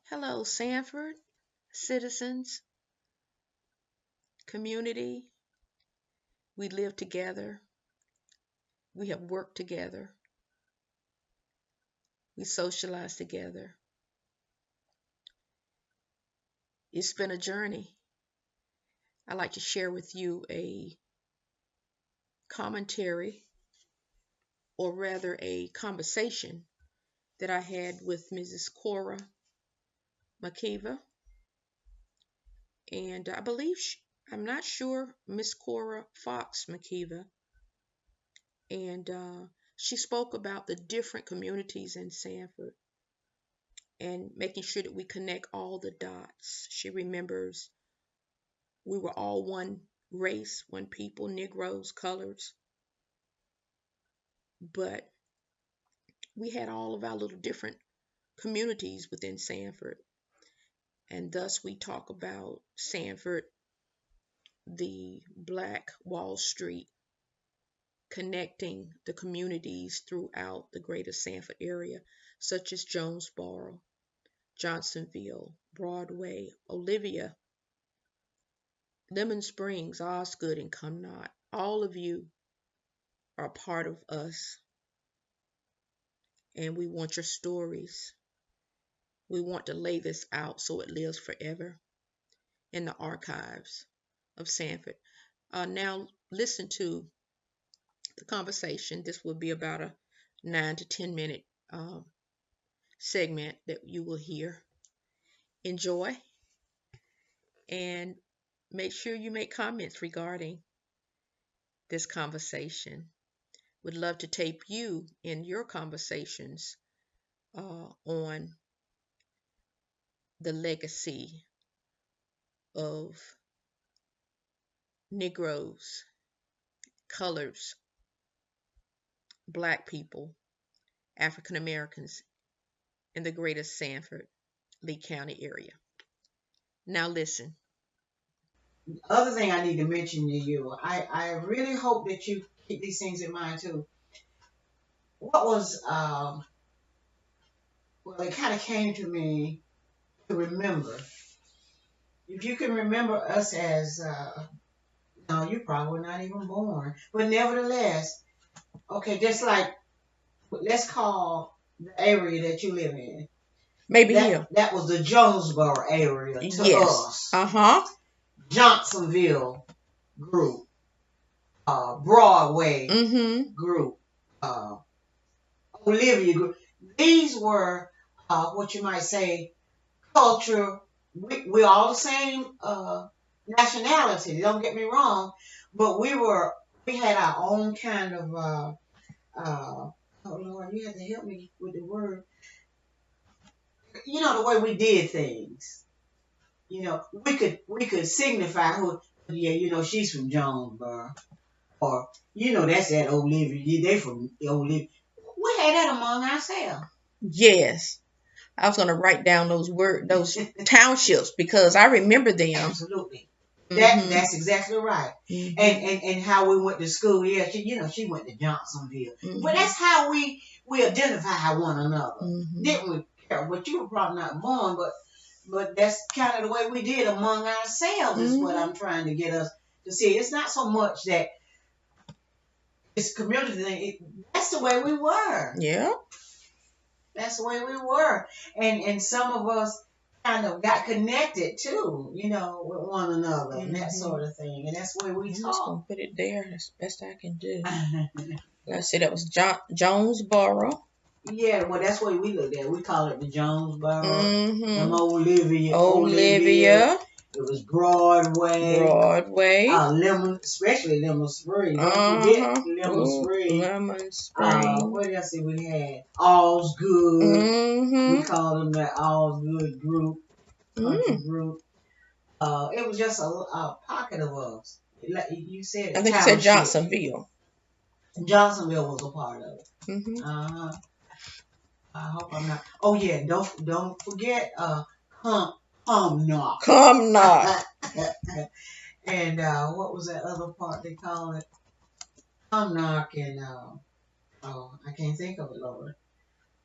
Hello, Sanford, citizens, community. We live together. We have worked together. We socialize together. It's been a journey. I'd like to share with you a commentary, or rather a conversation that I had with Mrs. Cora McIver. And I believe, I'm not sure, Miss Cora Fox McIver. And she spoke about the different communities in Sanford and making sure that we connect all the dots. She remembers we were all one race, one people, Negroes, colors, but we had all of our little different communities within Sanford. And thus we talk about Sanford, the Black Wall Street, connecting the communities throughout the greater Sanford area, such as Jonesboro, Johnsonville, Broadway, Olivia, Lemon Springs, Osgood, and Come Not. All of you are a part of us, and we want your stories. We want to lay this out so it lives forever in the archives of Sanford. Now, listen to the conversation. This will be about a 9 to 10 minute segment that you will hear. Enjoy, and make sure you make comments regarding this conversation. Would love to tape you in your conversations on the legacy of Negroes, colors, Black people, African Americans in the greater Sanford, Lee County area. Now listen. Other thing I need to mention to you, I really hope that you keep these things in mind too. What was, well, it kind of came to me to remember. If you can remember us as, no, you probably were not even born. But nevertheless, okay, just like, let's call the area that you live in. Maybe That here. that was the Jonesboro area to Yes. us. Uh-huh. Johnsonville group, Broadway Mm-hmm. group, uh, Olivia group. These were what you might say culture. We're all the same nationality. Don't get me wrong, but we had our own kind of oh Lord, you have to help me with the word. You know the way we did things. You know we could signify who. Yeah, she's from Jonesboro, or that's that Olivia. Yeah, they from Olivia. We had that among ourselves. Yes. I was going to write down those townships because I remember them. Absolutely. Mm-hmm. That's exactly right. Mm-hmm. And how we went to school. Yeah, she went to Johnsonville. Mm-hmm. But that's how we identify one another. Mm-hmm. Didn't we? But you were probably not born, but that's kind of the way we did among ourselves. Is what I'm trying to get us to see. It's not so much that it's community thing. That's the way we were. Yeah. That's the way we were. And some of us kind of got connected too, with one another and that sort of thing. And that's the way we I'm just talk. going to put it there. That's the best I can do. Let's see, that was Jonesboro. Yeah, well, that's what we looked at. We call it the Jonesboro. Mm-hmm. Olivia. It was Broadway. Especially Lemon Springs. Don't forget Lemon Springs. Lemon Springs. What else did we have? All's Good. Mm-hmm. We called them that All's Good group, country group. It was just a pocket of us. Like you said, I think you said Johnsonville. Johnsonville was a part of it. Mm-hmm. I hope I'm not. Oh yeah, don't forget Come Knock. Come Knock. And what was that other part they call it? Come Knock and I can't think of it, Lord.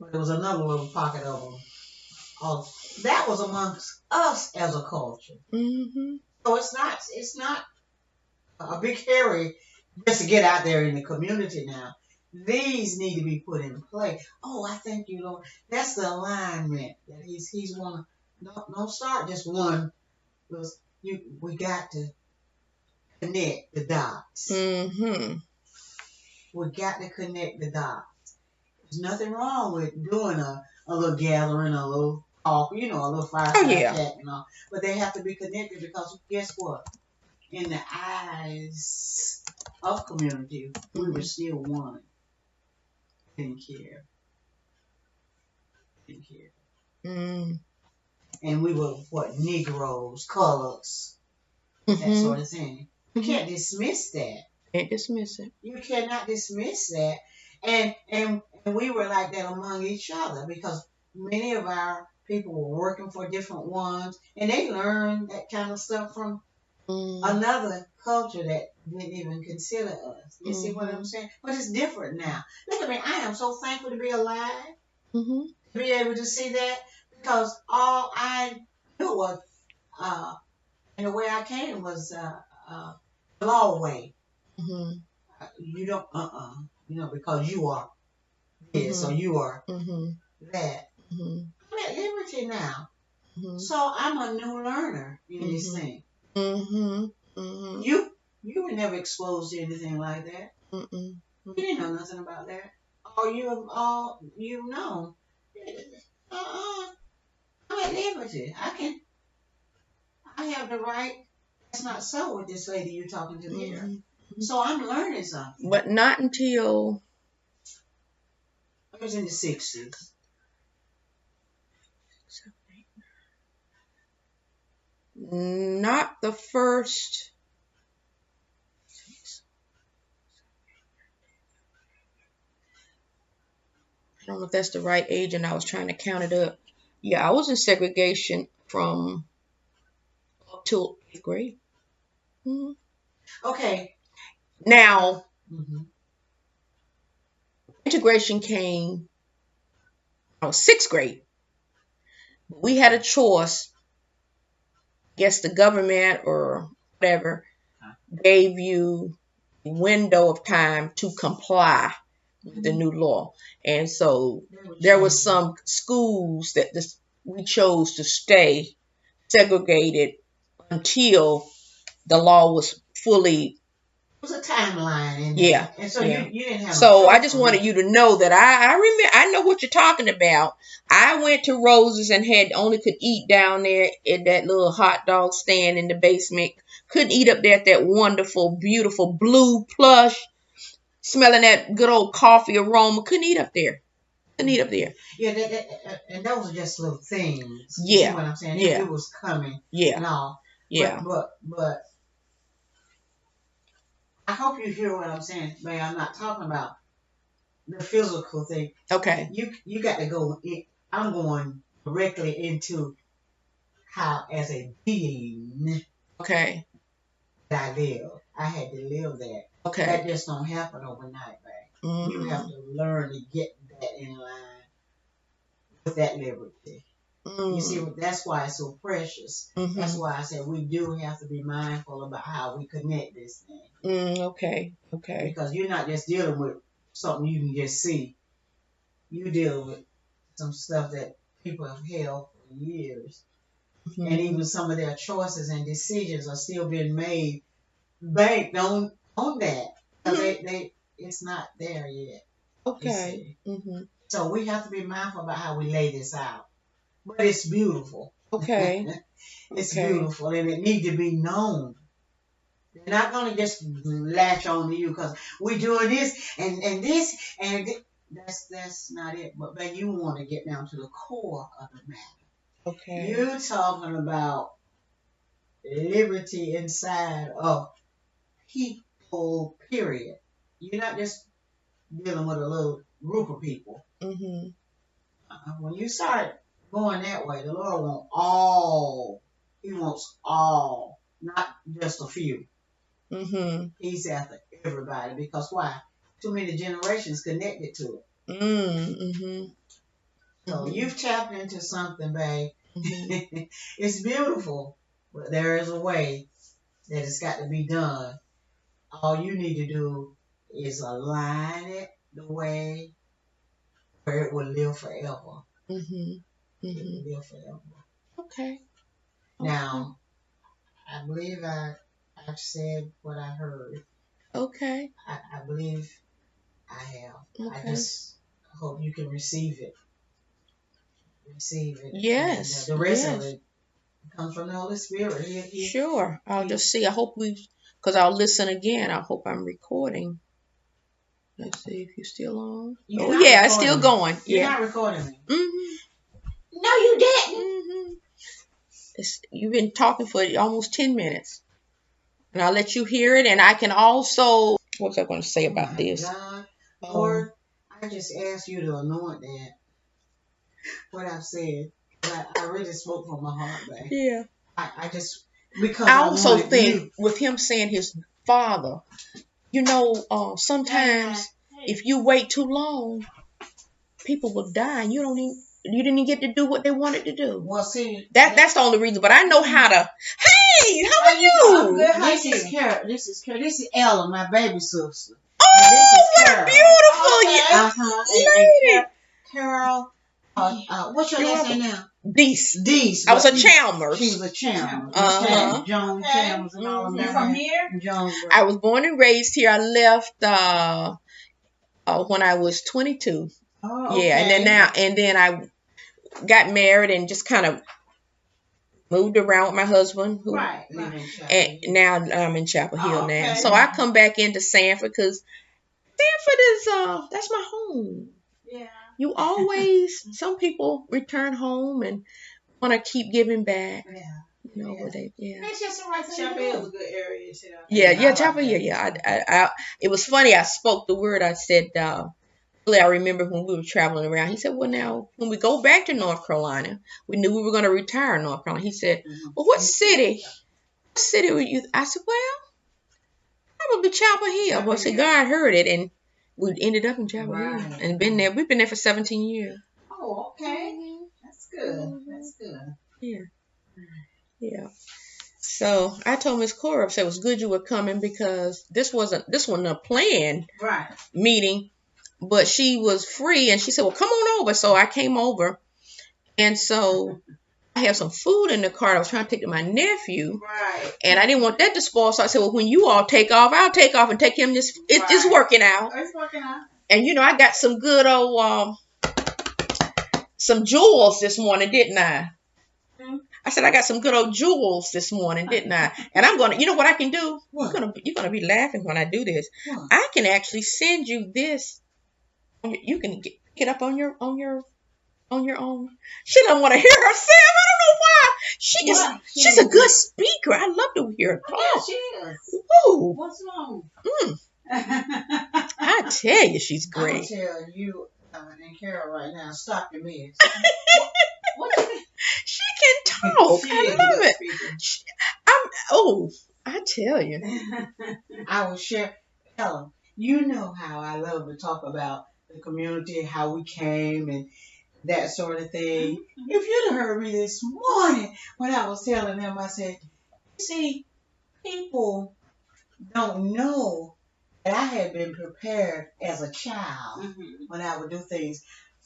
But there was another little pocket of them. Oh, that was amongst us as a culture. Mm-hmm. So it's not a big hurry just to get out there in the community now. These need to be put in play. Oh, I thank you, Lord. That's the alignment that he's one. Don't start just one. Because we got to connect the dots. Mm-hmm. We got to connect the dots. There's nothing wrong with doing a little gathering, a little talk, a little Oh fireside yeah. chat and all. But they have to be connected because guess what? In the eyes of community, we were still one. Didn't care. Didn't care. Mm-hmm. And we were what? Negroes, colors, that sort of thing. You can't dismiss that. Can't dismiss it. You cannot dismiss that. And we were like that among each other because many of our people were working for different ones and they learned that kind of stuff from another culture that didn't even consider us. You see what I'm saying? But it's different now. Look at me. I am so thankful to be alive, Mm-hmm. to be able to see that because all I knew was, and the way I came was the law way. Mm-hmm. You don't, because you are this or you are that. Mm-hmm. I'm at liberty now. Mm-hmm. So I'm a new learner in this thing. Mm-hmm. Mm-hmm. You were never exposed to anything like that. Mm-mm. You didn't know nothing about that. All you've known. I'm at liberty. I have the right. That's not so with this lady you're talking to here. So I'm learning something. But not until I was in the 60s. not the first. I don't know if that's the right age, and I was trying to count it up. Yeah, I was in segregation from up till 8th grade. Mm-hmm. Okay. Now, integration came. I was 6th grade. We had a choice. I guess the government or whatever gave you a window of time to comply with the new law. And so there was some schools that we chose to stay segregated until the law was fully. It was a timeline in there. Yeah. And so you didn't have. So I just wanted you to know that I remember. I know what you're talking about. I went to Rose's and only could eat down there at that little hot dog stand in the basement. Couldn't eat up there at that wonderful, beautiful blue plush, smelling that good old coffee aroma. Couldn't eat up there. Couldn't eat up there. Yeah, and those are just little things. Yeah. You see what I'm saying? Yeah. It was coming. Yeah. And all. Yeah. But I hope you hear what I'm saying, man. I'm not talking about the physical thing. Okay. You got to go in. I'm going directly into how, as a being, okay, that I live. I had to live that. Okay. That just don't happen overnight, man. You have to learn to get that in line with that liberty. You see, that's why it's so precious. That's why I said we do have to be mindful about how we connect this thing. Okay. Because you're not just dealing with something you can just see. You deal with some stuff that people have held for years. And even some of their choices and decisions are still being made banked on that. Because it's not there yet. Okay. So we have to be mindful about how we lay this out. But it's beautiful. Okay. It's beautiful and it needs to be known. They're not going to just latch on to you because we're doing this and this and that's not it. But man, you want to get down to the core of the matter. Okay. You're talking about liberty inside of people, period. You're not just dealing with a little group of people. When you start going that way, the Lord wants all. He wants all, not just a few. He's after everybody because why? Too many generations connected to it. So you've tapped into something, babe, Mm-hmm. It's beautiful, but there is a way that it's got to be done. All you need to do is align it the way where it will live forever. Mm-hmm. It Mm-hmm. will live forever. Okay. Okay. Now, I believe I've said what I heard. Okay. I believe I have. I Okay. just hope you can receive it. Receive it. And Yes. the rest of Yes. it comes from the Holy Spirit. Sure. I'll He, just see. I hope because I'll listen again. I hope I'm recording. Let's see if you're still on. you're Oh, not yeah, it's recording still me. going. You're Yeah. not recording me. Mm-hmm. No, you didn't. Mm-hmm. You've been talking for almost 10 minutes. And I'll let you hear it. And I can also, what was I going to say Oh about my this? God. Lord, I just asked you to anoint that, what I've said. But I really spoke from my heart, babe. Yeah. I just, because I I also wanted think you. with him saying his father, sometimes if you wait too long, people will die. And you didn't even get to do what they wanted to do. Well, see, That's the only reason. But I know how to. Hey, how are I'm you? good. This is Carol. This is Carol. This is Ella, my baby sister. Oh, And this is what a Carol. beautiful And lady. Carol, what's your You're last name welcome. now? Deese. Deese. I was a She Chalmers. was a Chalmers. Uh-huh. Joan Chalmers and all of Mhm. them. From here? Jonesboro. I was born and raised here. I left when I was 22. Oh, Yeah, okay. and then I got married and just kind of moved around with my husband, Right. Live in Chapel and Hill. now I'm in Chapel Hill Oh, okay. now. So I come back into Sanford because Sanford is that's my home. Yeah. You always some people return home and want to keep giving back. Yeah. You know what they It's just the right thing to Chapel do. Hill is a good area too. Yeah, Chapel Hill. Yeah, it was funny. I spoke the word. I said. I remember when we were traveling around. He said, "Well, now when we go back to North Carolina, we knew we were going to retire in North Carolina." He said, "Well, what city? What city were you?" I said, "Well, probably Chapel Hill." Well, see, God heard it, and we ended up in Chapel Hill and been there. We've been there for 17 years. Oh, okay. Mhm. That's good. Mhm. That's good. Yeah, yeah. So I told Miss Cora, I said it was good you were coming because this wasn't a planned Right. meeting, but she was free and she said, "Well, come on over." So I came over, and so I have some food in the car I was trying to take to my nephew, Right. and I didn't want that to spoil. So I said, "Well, when you all take off, I'll take off and take him. It's Right. working out." It's working out. And I got some good old some jewels this morning, didn't I? I said I got some good old jewels this morning, didn't I? And I'm gonna, you know what I can do? What? You're gonna be laughing when I do this. What? I can actually send you this. You can pick it up on your own. She don't want to hear herself. I don't know why. She's a good speaker. I love to hear her talk. Yeah, she is. Ooh, What's wrong? I tell you, she's I'm great. gonna tell you and Carol right now, stop your mess. What? She can talk. I love it. I tell you. I will share. Ellen, you know how I love to talk about the community, how we came, and that sort of thing. If you'd have heard me this morning when I was telling them, I said, you see, people don't know that I had been prepared as a child when I would do things.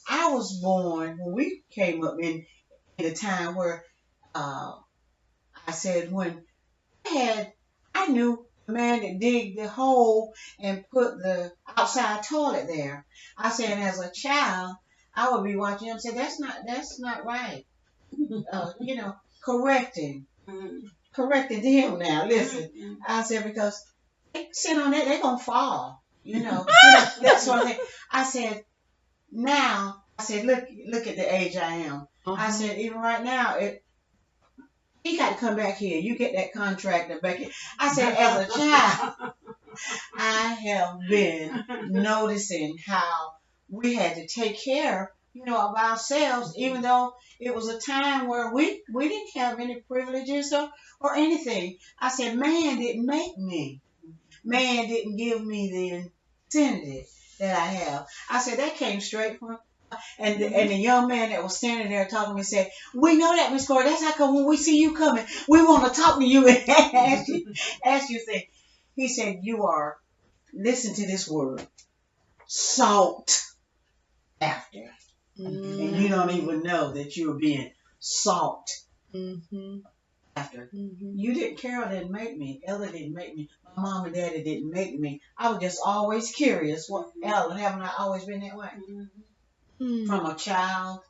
I was born when we came up in the time where I said when I knew the man that digged the hole and put the outside toilet there. I said as a child I would be watching him and say that's not right. Correcting. Correcting him now. Listen. I said because they sit on that, they're gonna fall. That sort of thing. I said, look at the age I am. I said, even right now, he got to come back here. You get that contractor back here. I said, as a child, I have been noticing how we had to take care, of ourselves, even though it was a time where we didn't have any privileges or anything. I said, man didn't make me. Man didn't give me the incentive that I have. I said, that came straight from And the young man that was standing there talking to me said, "We know that, Miss Cora. That's how come when we see you coming, we want to talk to you and ask you things." He said, "You are, listen to this word, sought after, and you don't even know that you're being sought after." You Carol didn't make me. Ella didn't make me. My mom and daddy didn't make me. I was just always curious. What, Ella, haven't I always been that way? From a child.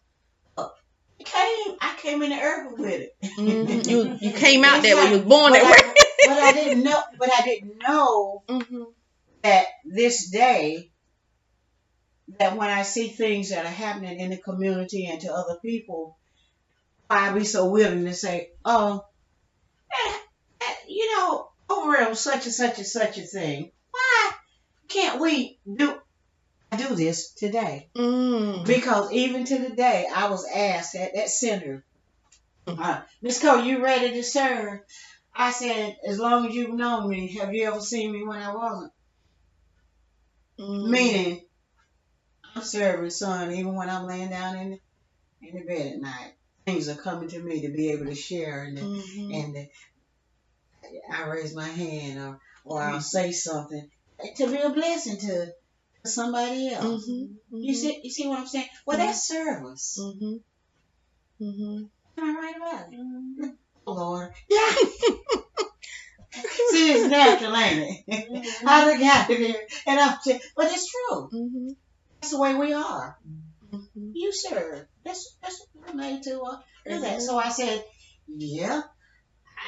I came in the earth with it. You came out that way. You was born that way. But I didn't know. But I didn't know that this day, that when I see things that are happening in the community and to other people, I'd be so willing to say, "Oh, over on such and such and such a thing. Why can't we do this today?" Because even to the day, I was asked at that center, "Miss Cole, you ready to serve?" I said, "As long as you've known me, have you ever seen me when I wasn't?" Meaning, I'm serving, son, even when I'm laying down in the bed at night. Things are coming to me to be able to share, and I raise my hand or I'll say something to be a blessing to somebody else. You see what I'm saying? Well, that's service. Am I right about it? Oh, Lord. Yeah. See, it's natural, ain't it? I look at it here, and I'm saying, but it's true. That's the way we are. You serve. That's what we're made to do that. So I said, yeah,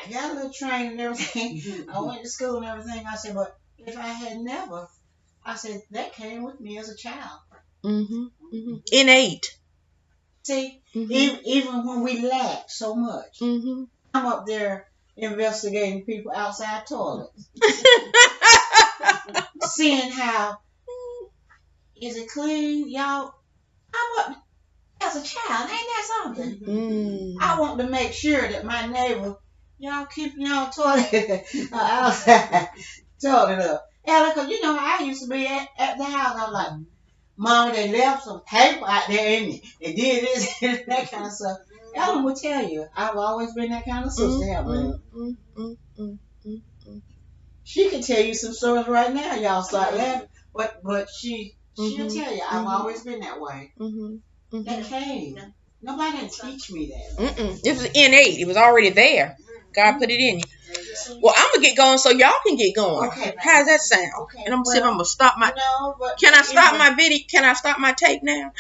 I got a little training and everything. I went to school and everything. I said, but if I had never, I said, that came with me as a child. Innate. See, even when we lack so much, I'm up there investigating people outside toilets. Seeing how, is it clean? Y'all, I'm up as a child. Ain't that something? I want to make sure that my neighbor, y'all keep y'all toilet outside toilet up. Yeah, because I used to be at the house. I'm like, "Mama, they left some paper out there and they did this and that kind of stuff." Ellen will tell you, I've always been that kind of sister. She can tell you some stories right now. Y'all start laughing, but she'll tell you, I've always been that way. That came. Nobody didn't teach me that. It was innate. It was already there. God put it in you. Well, I'm gonna get going so y'all can get going. Okay. How's that sound? Okay. And I'm gonna see if I'm gonna stop my. No, but can I stop my video? Can I stop my tape now?